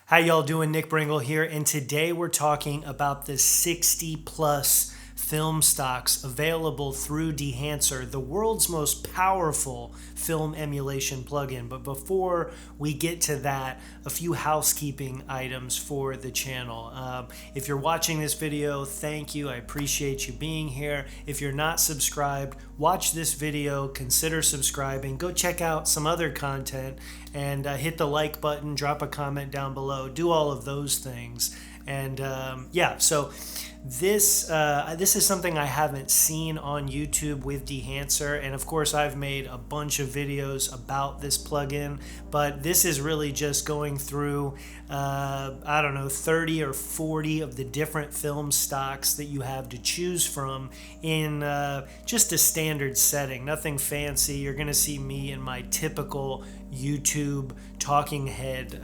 How y'all doing? Nick Brengle here, and today we're talking about the 60 plus film stocks available through Dehancer, the world's most powerful film emulation plugin. But before we get to that, a few housekeeping items for the channel. If you're watching this video, thank you. I appreciate you being here. If you're not subscribed, watch this video, consider subscribing, go check out some other content, and hit the like button, drop a comment down below, do all of those things. And yeah, so this is something I haven't seen on YouTube with Dehancer, and of course I've made a bunch of videos about this plugin, but this is really just going through I don't know, 30 or 40 of the different film stocks that you have to choose from in just a standard setting, nothing fancy. You're gonna see me in my typical YouTube talking head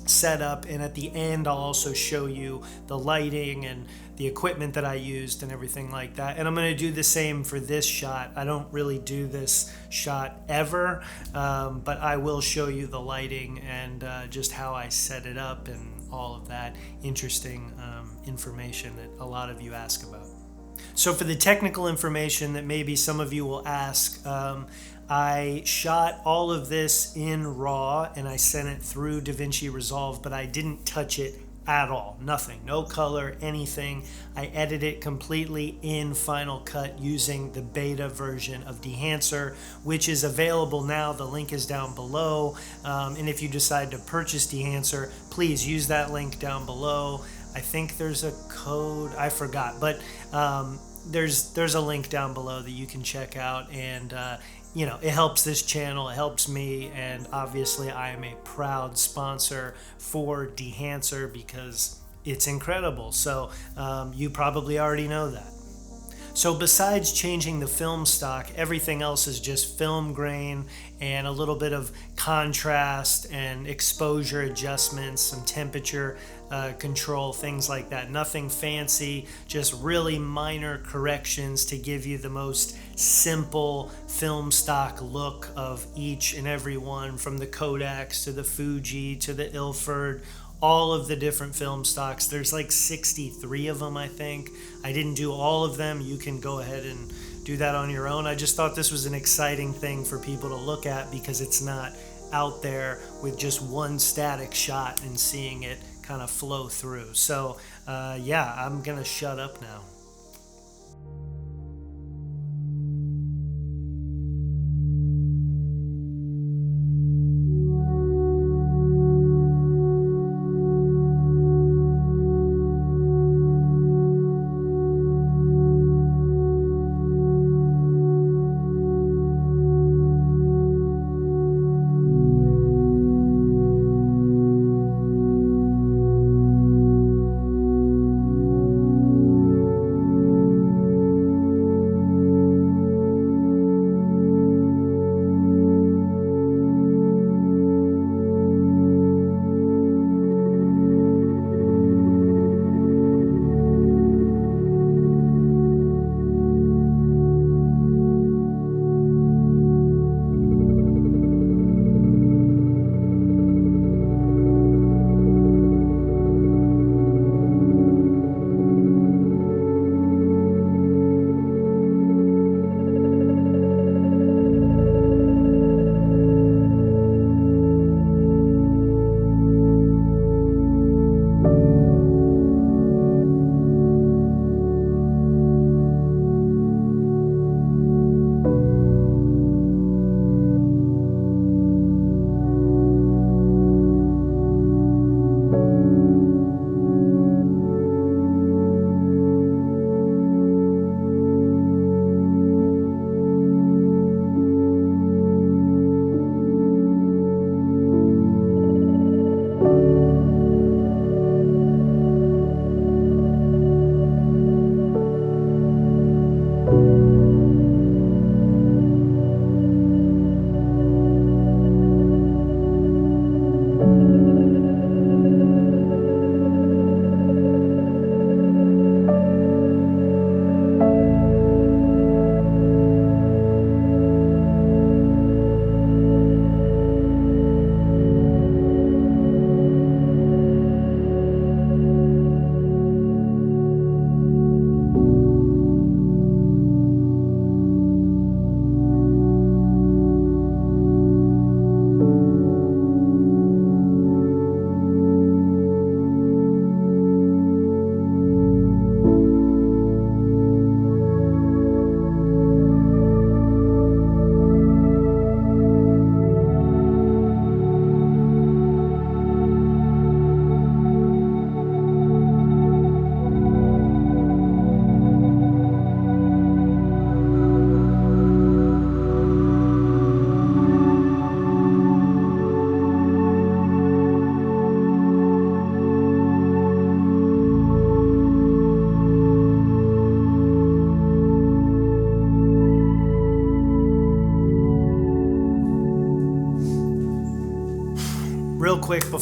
setup, and at the end I'll also show you the lighting and the equipment that I used and everything like that. And I'm going to do the same for this shot. I don't really do this shot ever, but I will show you the lighting and just how I set it up and all of that interesting information that a lot of you ask about. So for the technical information that maybe some of you will ask, I shot all of this in RAW and I sent it through Davinci Resolve, but I didn't touch it at all. Nothing, no color, anything. I edited it completely in Final Cut using the beta version of Dehancer, which is available now. The link is down below. And if you decide to purchase Dehancer, please use that link down below. I think there's a code, I forgot, but there's a link down below that you can check out, and you know, it helps this channel, it helps me, and obviously I am a proud sponsor for Dehancer because it's incredible. So you probably already know that. So besides changing the film stock, everything else is just film grain and a little bit of contrast and exposure adjustments, some temperature control, things like that. Nothing fancy, just really minor corrections to give you the most simple film stock look of each and every one, from the Kodaks to the Fuji to the Ilford, all of the different film stocks. There's like 63 of them, I think. I didn't do all of them. You can go ahead and do that on your own. I just thought this was an exciting thing for people to look at because it's not out there with just one static shot and seeing it kind of flow through. So yeah, I'm gonna shut up now.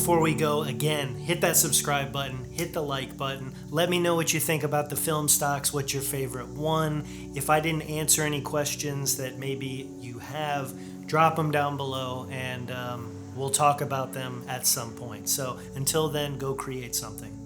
before we go, again, hit that subscribe button, hit the like button. Let me know what you think about the film stocks. What's your favorite one? If I didn't answer any questions that maybe you have, drop them down below, and we'll talk about them at some point. So until then, go create something.